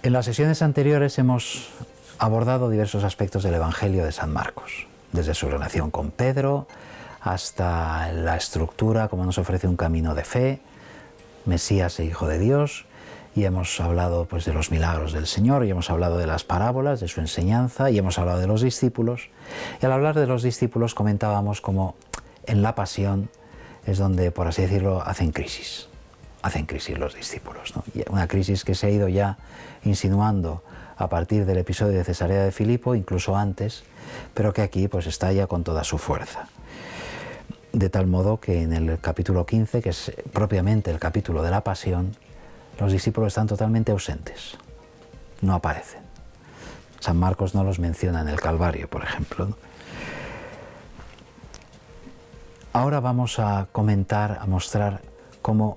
En las sesiones anteriores hemos abordado diversos aspectos del Evangelio de San Marcos, desde su relación con Pedro hasta la estructura, como nos ofrece un camino de fe, Mesías e Hijo de Dios, y hemos hablado pues, de los milagros del Señor, y hemos hablado de las parábolas, de su enseñanza, y hemos hablado de los discípulos. Y al hablar de los discípulos comentábamos cómo en la pasión es donde, por así decirlo, hacen crisis los discípulos, ¿no? Y una crisis que se ha ido ya insinuando a partir del episodio de Cesarea de Filipo, incluso antes, pero que aquí pues está ya con toda su fuerza. De tal modo que en el capítulo 15, que es propiamente el capítulo de la pasión, los discípulos están totalmente ausentes, no aparecen. San Marcos no los menciona en el Calvario, por ejemplo, ¿no? Ahora vamos a comentar, a mostrar cómo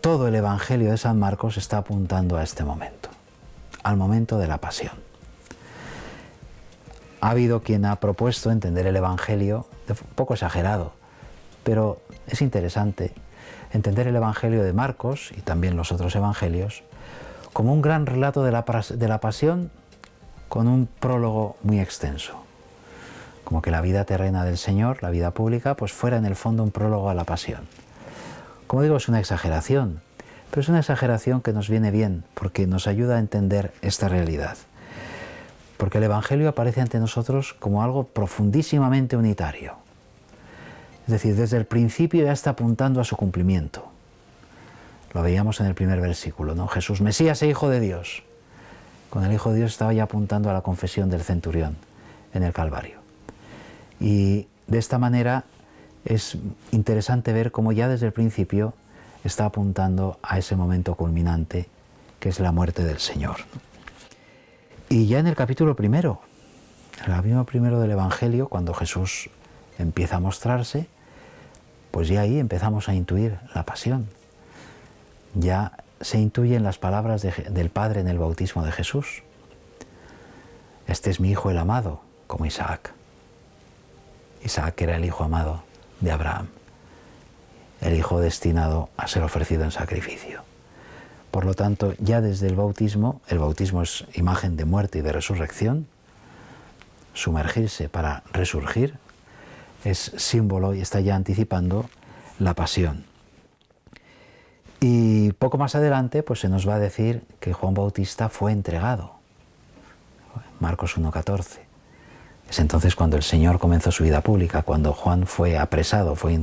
todo el Evangelio de San Marcos está apuntando a este momento, al momento de la pasión. Ha habido quien ha propuesto entender el Evangelio, un poco exagerado, pero es interesante entender el Evangelio de Marcos y también los otros Evangelios como un gran relato de la pasión con un prólogo muy extenso. Como que la vida terrena del Señor, la vida pública, pues fuera en el fondo un prólogo a la pasión. Como digo, es una exageración, pero es una exageración que nos viene bien porque nos ayuda a entender esta realidad. Porque el Evangelio aparece ante nosotros como algo profundísimamente unitario. Es decir, desde el principio ya está apuntando a su cumplimiento. Lo veíamos en el primer versículo, ¿no? Jesús, Mesías e Hijo de Dios. Con el Hijo de Dios estaba ya apuntando a la confesión del centurión en el Calvario. Y de esta manera es interesante ver cómo ya desde el principio está apuntando a ese momento culminante que es la muerte del Señor. Y ya en el capítulo primero del Evangelio, cuando Jesús empieza a mostrarse, pues ya ahí empezamos a intuir la pasión. Ya se intuyen las palabras del Padre en el bautismo de Jesús. Este es mi Hijo el amado, como Isaac. Isaac era el hijo amado de Abraham, el hijo destinado a ser ofrecido en sacrificio. Por lo tanto, ya desde el bautismo es imagen de muerte y de resurrección, sumergirse para resurgir, es símbolo y está ya anticipando la pasión. Y poco más adelante pues se nos va a decir que Juan Bautista fue entregado, Marcos 1,14. Es entonces cuando el Señor comenzó su vida pública, cuando Juan fue apresado, fue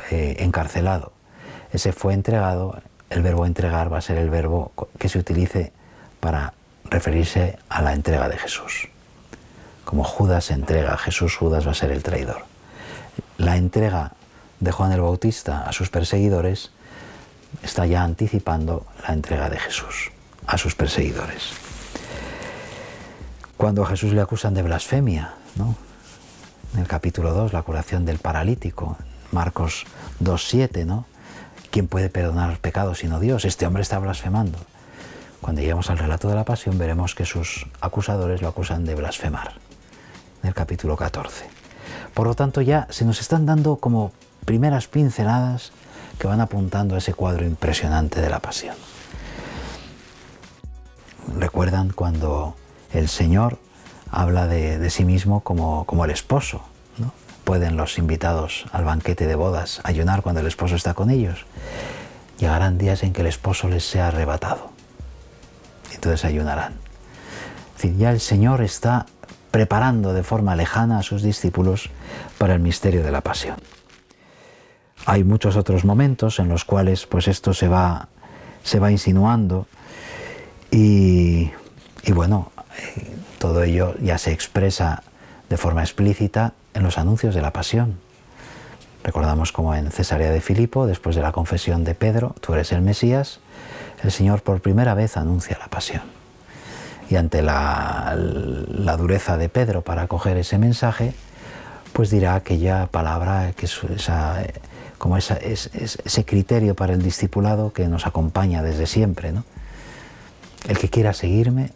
encarcelado. Ese fue entregado, el verbo entregar va a ser el verbo que se utilice para referirse a la entrega de Jesús. Como Judas se entrega a Jesús, Judas va a ser el traidor. La entrega de Juan el Bautista a sus perseguidores está ya anticipando la entrega de Jesús a sus perseguidores. Cuando a Jesús le acusan de blasfemia, ¿no? En el capítulo 2, la curación del paralítico, Marcos 2,7, ¿no? ¿Quién puede perdonar pecados sino Dios? Este hombre está blasfemando. Cuando lleguemos al relato de la pasión veremos que sus acusadores lo acusan de blasfemar, en el capítulo 14. Por lo tanto, ya se nos están dando como primeras pinceladas que van apuntando a ese cuadro impresionante de la pasión. ¿Recuerdan cuando el Señor habla de sí mismo como el esposo, ¿no? ¿Pueden los invitados al banquete de bodas ayunar cuando el esposo está con ellos? Llegarán días en que el esposo les sea arrebatado. Entonces ayunarán. Es decir, ya el Señor está preparando de forma lejana a sus discípulos para el misterio de la pasión. Hay muchos otros momentos en los cuales pues esto se va insinuando y bueno, todo ello ya se expresa de forma explícita en los anuncios de la pasión. Recordamos como en Cesarea de Filipo, después de la confesión de Pedro, tú eres el Mesías, el Señor por primera vez anuncia la pasión. Y ante la dureza de Pedro para acoger ese mensaje, pues dirá aquella palabra, que es ese criterio para el discipulado que nos acompaña desde siempre, ¿no? El que quiera seguirme,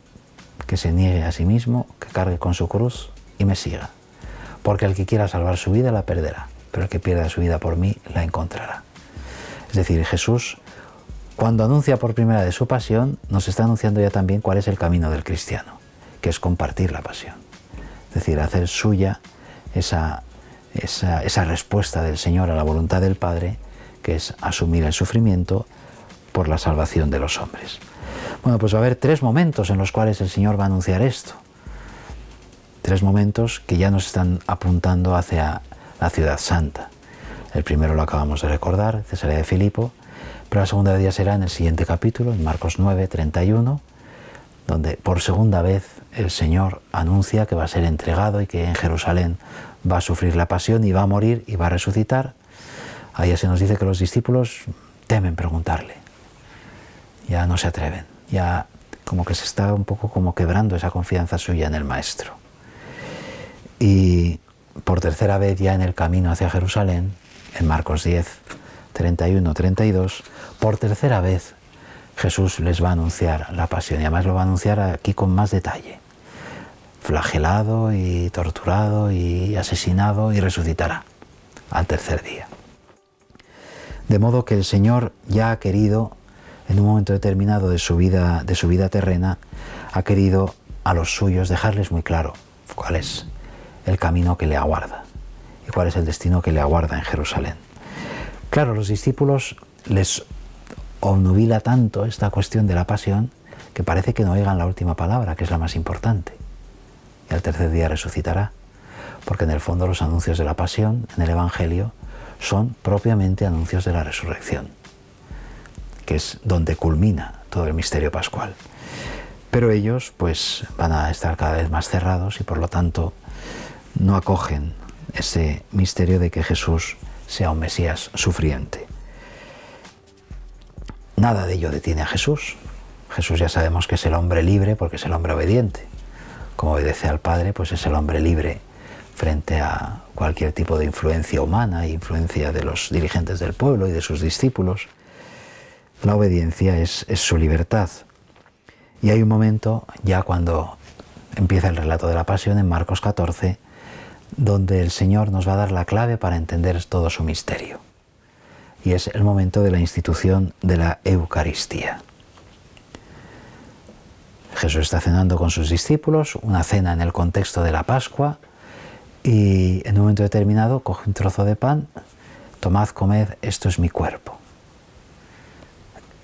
que se niegue a sí mismo, que cargue con su cruz y me siga. Porque el que quiera salvar su vida la perderá, pero el que pierda su vida por mí la encontrará. Es decir, Jesús cuando anuncia por primera vez su pasión, nos está anunciando ya también cuál es el camino del cristiano, que es compartir la pasión. Es decir, hacer suya esa respuesta del Señor a la voluntad del Padre, que es asumir el sufrimiento por la salvación de los hombres. Bueno, pues va a haber 3 momentos en los cuales el Señor va a anunciar esto. 3 momentos que ya nos están apuntando hacia la ciudad santa. El primero lo acabamos de recordar, Cesarea de Filipo, pero la segunda vez será en el siguiente capítulo, en Marcos 9, 31, donde por segunda vez el Señor anuncia que va a ser entregado y que en Jerusalén va a sufrir la pasión y va a morir y va a resucitar. Ahí ya se nos dice que los discípulos temen preguntarle, ya no se atreven, ya como que se está un poco como quebrando esa confianza suya en el Maestro. Y por tercera vez ya en el camino hacia Jerusalén, en Marcos 10, 31, 32, por tercera vez Jesús les va a anunciar la pasión, y además lo va a anunciar aquí con más detalle. Flagelado y torturado y asesinado, y resucitará al tercer día. De modo que el Señor ya ha querido, en un momento determinado de su vida terrena, ha querido a los suyos dejarles muy claro cuál es el camino que le aguarda y cuál es el destino que le aguarda en Jerusalén. Claro, los discípulos les obnubila tanto esta cuestión de la pasión que parece que no oigan la última palabra, que es la más importante. Y al tercer día resucitará, porque en el fondo los anuncios de la pasión en el Evangelio son propiamente anuncios de la resurrección, que es donde culmina todo el misterio pascual. Pero ellos pues van a estar cada vez más cerrados y por lo tanto no acogen ese misterio de que Jesús sea un Mesías sufriente. Nada de ello detiene a Jesús. Jesús ya sabemos que es el hombre libre porque es el hombre obediente. Como obedece al Padre, pues es el hombre libre frente a cualquier tipo de influencia humana e influencia de los dirigentes del pueblo y de sus discípulos. La obediencia es su libertad. Y hay un momento, ya cuando empieza el relato de la pasión, en Marcos 14, donde el Señor nos va a dar la clave para entender todo su misterio. Y es el momento de la institución de la Eucaristía. Jesús está cenando con sus discípulos, una cena en el contexto de la Pascua, y en un momento determinado coge un trozo de pan, tomad, comed, esto es mi cuerpo.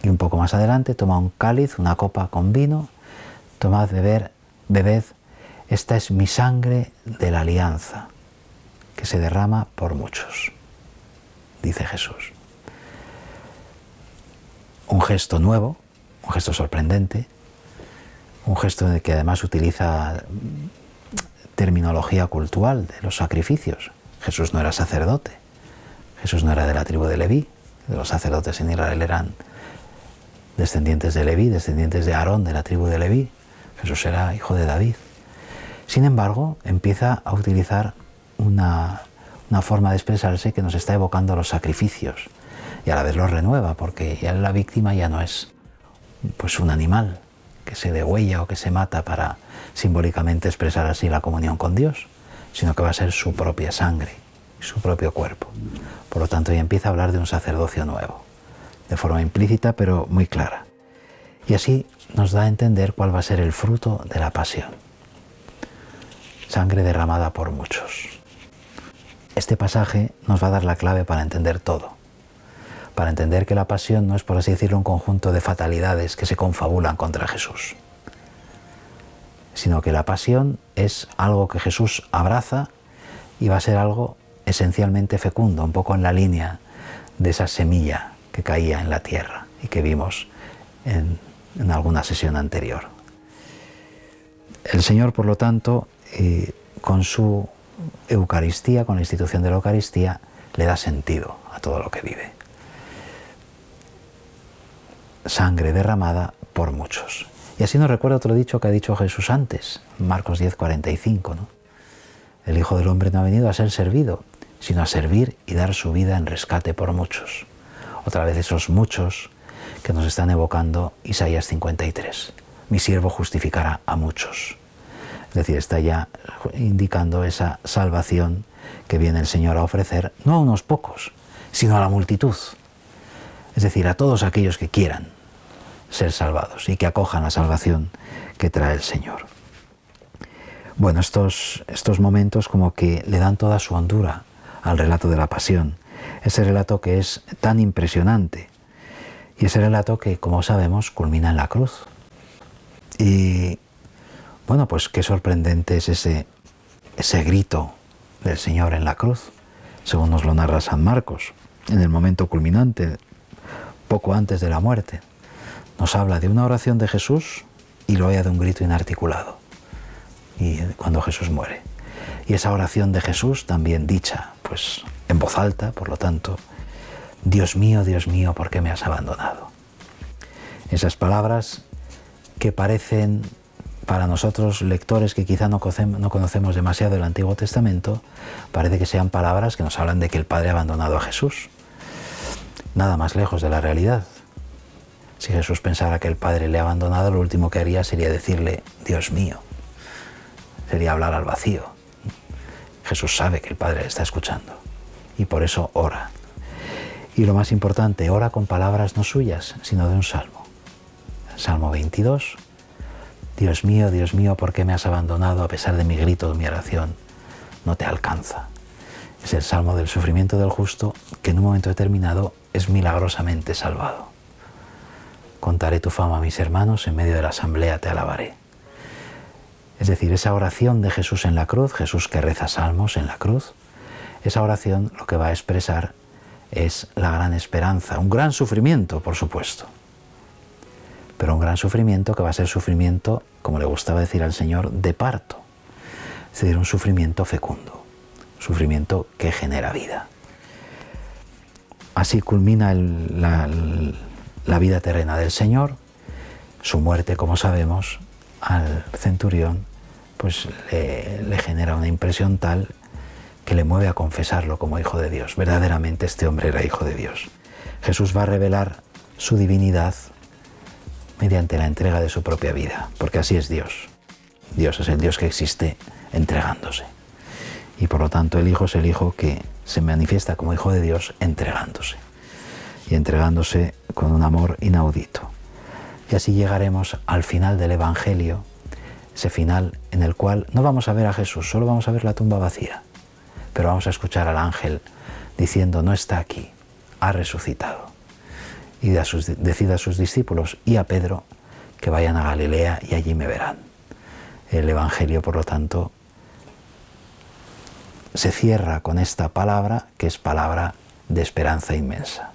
Y un poco más adelante toma un cáliz, una copa con vino, tomad, bebed, esta es mi sangre de la alianza, que se derrama por muchos, dice Jesús. Un gesto nuevo, un gesto sorprendente, un gesto en el que además utiliza terminología cultural de los sacrificios. Jesús no era sacerdote, Jesús no era de la tribu de Leví, los sacerdotes en Israel eran descendientes de Leví, descendientes de Aarón, de la tribu de Leví. Jesús era hijo de David. Sin embargo, empieza a utilizar una forma de expresarse que nos está evocando los sacrificios y a la vez los renueva, porque ya la víctima ya no es pues un animal que se degüella o que se mata para simbólicamente expresar así la comunión con Dios, sino que va a ser su propia sangre, su propio cuerpo. Por lo tanto, ya empieza a hablar de un sacerdocio nuevo, de forma implícita pero muy clara. Y así nos da a entender cuál va a ser el fruto de la pasión. Sangre derramada por muchos. Este pasaje nos va a dar la clave para entender todo. Para entender que la pasión no es, por así decirlo, un conjunto de fatalidades que se confabulan contra Jesús, sino que la pasión es algo que Jesús abraza y va a ser algo esencialmente fecundo, un poco en la línea de esa semilla que caía en la tierra y que vimos en alguna sesión anterior. El Señor, por lo tanto, con su Eucaristía, con la institución de la Eucaristía, le da sentido a todo lo que vive. Sangre derramada por muchos. Y así nos recuerda otro dicho que ha dicho Jesús antes, Marcos 10, 45, ¿no? El Hijo del Hombre no ha venido a ser servido, sino a servir y dar su vida en rescate por muchos. Otra vez esos muchos que nos están evocando Isaías 53. Mi siervo justificará a muchos. Es decir, está ya indicando esa salvación que viene el Señor a ofrecer, no a unos pocos, sino a la multitud. es decir, a todos aquellos que quieran ser salvados y que acojan la salvación que trae el Señor. Bueno, estos momentos como que le dan toda su hondura al relato de la pasión, ese relato que es tan impresionante y ese relato que, como sabemos, culmina en la cruz. Y bueno, pues qué sorprendente es ese grito del Señor en la cruz, según nos lo narra San Marcos, en el momento culminante, poco antes de la muerte. Nos habla de una oración de Jesús y luego de un grito inarticulado, y cuando Jesús muere. Y esa oración de Jesús también dicha, pues en voz alta, por lo tanto, Dios mío, ¿por qué me has abandonado? Esas palabras que parecen, para nosotros lectores que quizá no conocemos demasiado el Antiguo Testamento, parece que sean palabras que nos hablan de que el Padre ha abandonado a Jesús. Nada más lejos de la realidad. Si Jesús pensara que el Padre le ha abandonado, lo último que haría sería decirle, Dios mío. Sería hablar al vacío. Jesús sabe que el Padre le está escuchando y por eso ora. Y lo más importante, ora con palabras no suyas, sino de un salmo. Salmo 22. Dios mío, ¿por qué me has abandonado? A pesar de mi grito, de mi oración, no te alcanza. Es el salmo del sufrimiento del justo que en un momento determinado es milagrosamente salvado. Contaré tu fama a mis hermanos, en medio de la asamblea te alabaré. Es decir, esa oración de Jesús en la cruz, Jesús que reza salmos en la cruz, esa oración lo que va a expresar es la gran esperanza, un gran sufrimiento, por supuesto, pero un gran sufrimiento que va a ser sufrimiento, como le gustaba decir al Señor, de parto, es decir, un sufrimiento fecundo, un sufrimiento que genera vida. Así culmina la vida terrena del Señor. Su muerte, como sabemos, al centurión pues le genera una impresión tal que le mueve a confesarlo como hijo de Dios. Verdaderamente este hombre era hijo de Dios. Jesús va a revelar su divinidad mediante la entrega de su propia vida, porque así es Dios. Dios es el Dios que existe entregándose. Y por lo tanto el Hijo es el Hijo que se manifiesta como Hijo de Dios entregándose. Y entregándose con un amor inaudito. Y así llegaremos al final del Evangelio, ese final en el cual no vamos a ver a Jesús, solo vamos a ver la tumba vacía, pero vamos a escuchar al ángel diciendo, no está aquí, ha resucitado. Y decida a sus discípulos y a Pedro que vayan a Galilea y allí me verán. El Evangelio, por lo tanto, se cierra con esta palabra que es palabra de esperanza inmensa.